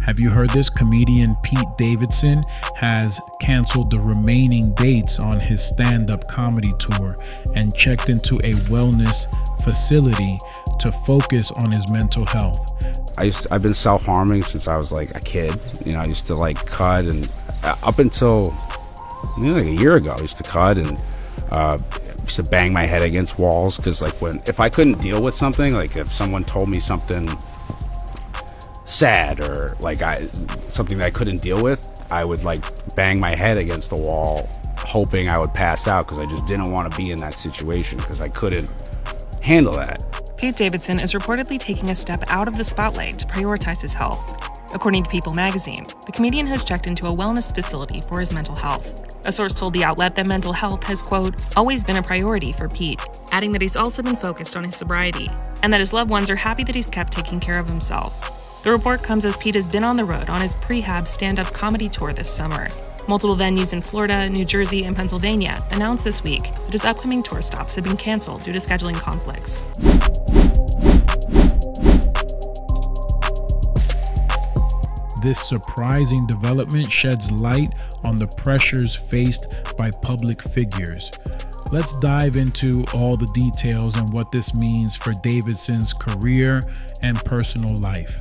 Have you heard this? Comedian Pete Davidson has canceled the remaining dates on his stand-up comedy tour and checked into a wellness facility to focus on his mental health. I've been self-harming since I was like a kid. I used to like cut, and up until like a year ago, I used to cut and used to bang my head against walls, because like if I couldn't deal with something, like if someone told me something sad or like something that I couldn't deal with, I would like bang my head against the wall hoping I would pass out, because I just didn't want to be in that situation because I couldn't handle that. Pete Davidson is reportedly taking a step out of the spotlight to prioritize his health. According to People magazine, the comedian has checked into a wellness facility for his mental health. A source told the outlet that mental health has, quote, always been a priority for Pete, adding that he's also been focused on his sobriety, and that his loved ones are happy that he's kept taking care of himself. The report comes as Pete has been on the road on his prehab stand-up comedy tour this summer. Multiple venues in Florida, New Jersey, and Pennsylvania announced this week that his upcoming tour stops have been canceled due to scheduling conflicts. This surprising development sheds light on the pressures faced by public figures. Let's dive into all the details and what this means for Davidson's career and personal life.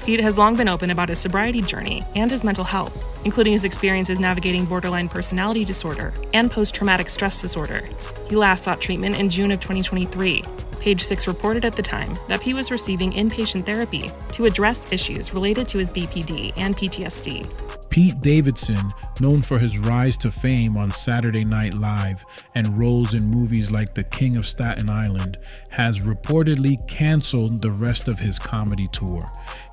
Pete has long been open about his sobriety journey and his mental health, including his experiences navigating borderline personality disorder and post-traumatic stress disorder. He last sought treatment in June of 2023. Page 6 reported at the time that Pete was receiving inpatient therapy to address issues related to his BPD and PTSD. Pete Davidson, known for his rise to fame on Saturday Night Live and roles in movies like The King of Staten Island, has reportedly canceled the rest of his comedy tour.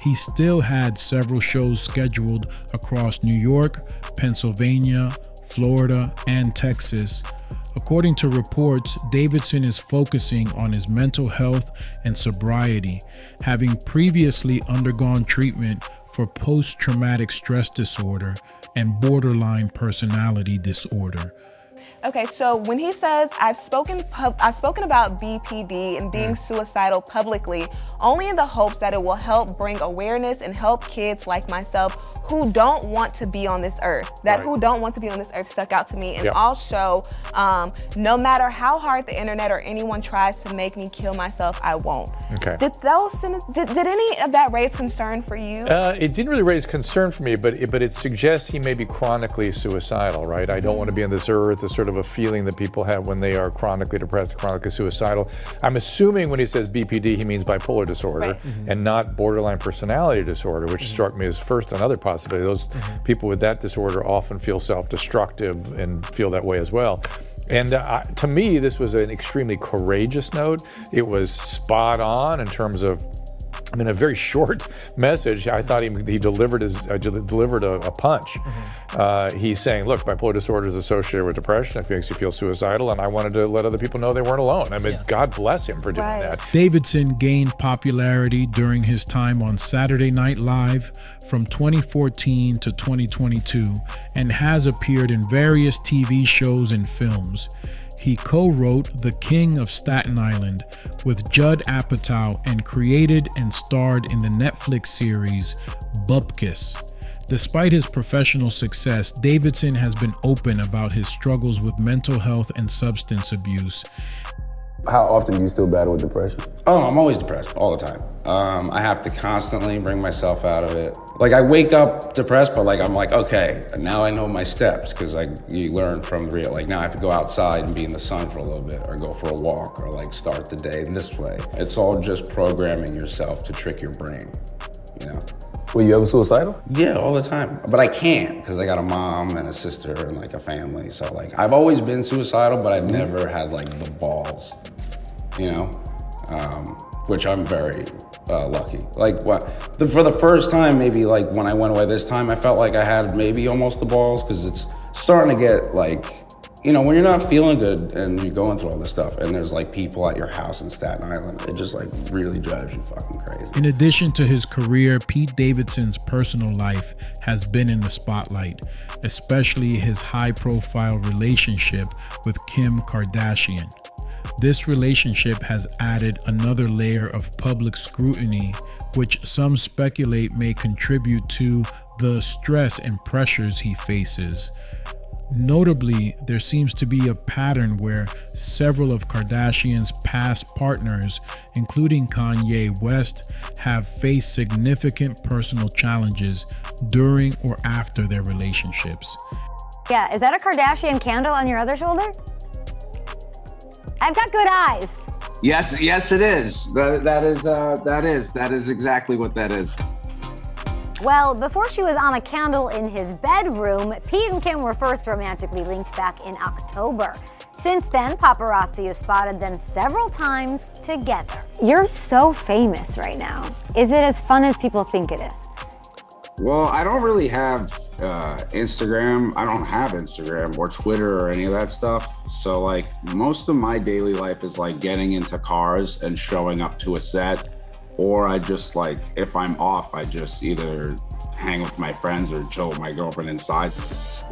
He still had several shows scheduled across New York, Pennsylvania, Florida, and Texas. According to reports, Davidson is focusing on his mental health and sobriety, having previously undergone treatment for post-traumatic stress disorder and borderline personality disorder. Okay, so when he says, I've spoken about BPD and being suicidal publicly, only in the hopes that it will help bring awareness and help kids like myself who don't want to be on this earth. Who don't want to be on this earth stuck out to me. And also, no matter how hard the internet or anyone tries to make me kill myself, I won't. Okay. Did any of that raise concern for you? It didn't really raise concern for me, but it suggests he may be chronically suicidal, right? I don't want to be on this earth, is sort of a feeling that people have when they are chronically depressed, chronically suicidal. I'm assuming when he says BPD, he means bipolar disorder and not borderline personality disorder, which struck me as first another possibility. Those people with that disorder often feel self-destructive and feel that way as well. And to me, this was an extremely courageous note. It was spot on in terms of, a very short message. I thought he delivered a punch. He's saying, look, bipolar disorder is associated with depression. It makes you feel suicidal, and I wanted to let other people know they weren't alone. God bless him for doing that. Davidson gained popularity during his time on Saturday Night Live from 2014 to 2022 and has appeared in various TV shows and films. He co-wrote The King of Staten Island with Judd Apatow and created and starred in the Netflix series Bupkis. Despite his professional success, Davidson has been open about his struggles with mental health and substance abuse. How often do you still battle with depression? Oh, I'm always depressed all the time. I have to constantly bring myself out of it. Like I wake up depressed, but I'm like, okay, now I know my steps, because you learn from real. Like now I have to go outside and be in the sun for a little bit, or go for a walk, or start the day this way. It's all just programming yourself to trick your brain, Were you ever suicidal? Yeah, all the time. But I can't, because I got a mom and a sister and a family. So I've always been suicidal, but I've never had the balls, which I'm very lucky. For the first time, maybe when I went away this time, I felt like I had maybe almost the balls, because it's starting to get when you're not feeling good and you're going through all this stuff and there's people at your house in Staten Island, it just really drives you fucking crazy. In addition to his career, Pete Davidson's personal life has been in the spotlight, especially his high-profile relationship with Kim Kardashian. This relationship has added another layer of public scrutiny, which some speculate may contribute to the stress and pressures he faces. Notably, there seems to be a pattern where several of Kardashian's past partners, including Kanye West, have faced significant personal challenges during or after their relationships. Yeah, is that a Kardashian candle on your other shoulder? I've got good eyes. Yes, it is. That is exactly what that is. Well, before she was on a candle in his bedroom, Pete and Kim were first romantically linked back in October. Since then, paparazzi has spotted them several times together. You're so famous right now. Is it as fun as people think it is? Well, I don't really have Instagram. I don't have Instagram or Twitter or any of that stuff. So like most of my daily life is like getting into cars and showing up to a set. Or I just like, if I'm off, I just either hang with my friends or chill with my girlfriend inside.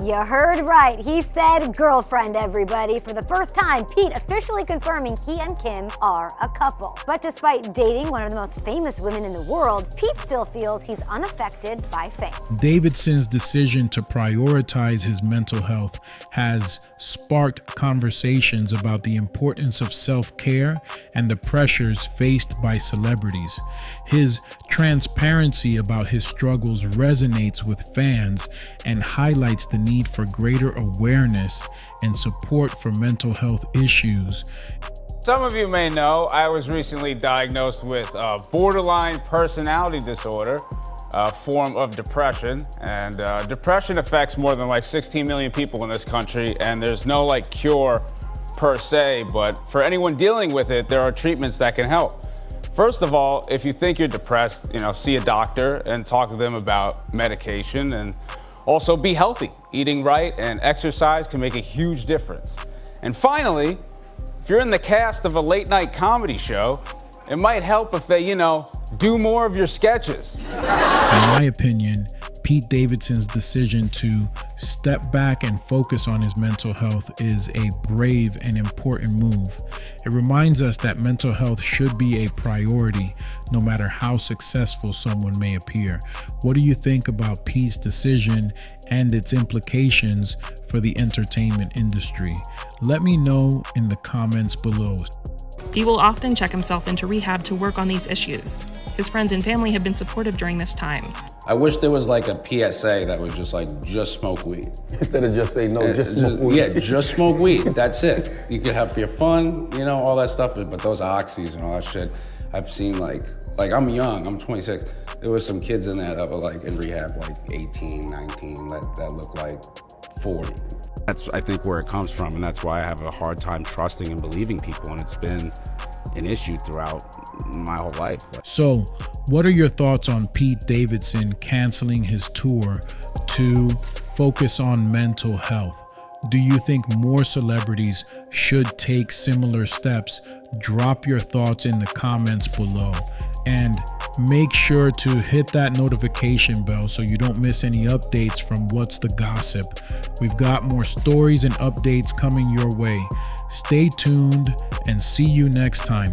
You heard right. He said girlfriend, everybody. For the first time, Pete officially confirming he and Kim are a couple. But despite dating one of the most famous women in the world, Pete still feels he's unaffected by fame. Davidson's decision to prioritize his mental health has sparked conversations about the importance of self-care and the pressures faced by celebrities. His transparency about his struggles resonates with fans and highlights the need for greater awareness and support for mental health issues. Some of you may know I was recently diagnosed with borderline personality disorder, a form of depression, and depression affects more than like 16 million people in this country, and there's no like cure per se, but for anyone dealing with it, there are treatments that can help. First of all, if you think you're depressed, see a doctor and talk to them about medication, and also be healthy. Eating right and exercise can make a huge difference. And finally, if you're in the cast of a late night comedy show, it might help if they, do more of your sketches. In my opinion, Pete Davidson's decision to step back and focus on his mental health is a brave and important move. It reminds us that mental health should be a priority, no matter how successful someone may appear. What do you think about Pete's decision and its implications for the entertainment industry? Let me know in the comments below. Pete will often check himself into rehab to work on these issues. His friends and family have been supportive during this time. I wish there was like a PSA that was just like, just smoke weed. Instead of just say no, just smoke weed. Yeah, just smoke weed. That's it. You can have your fun, all that stuff. But those oxys and all that shit, I've seen like I'm young, I'm 26. There was some kids in there that were like in rehab, like 18, 19, that look like 40. That's, I think, where it comes from, and that's why I have a hard time trusting and believing people, and it's been an issue throughout my whole life. So, what are your thoughts on Pete Davidson canceling his tour to focus on mental health? Do you think more celebrities should take similar steps? Drop your thoughts in the comments below, and make sure to hit that notification bell so you don't miss any updates from What's the Gossip. We've got more stories and updates coming your way. Stay tuned and see you next time.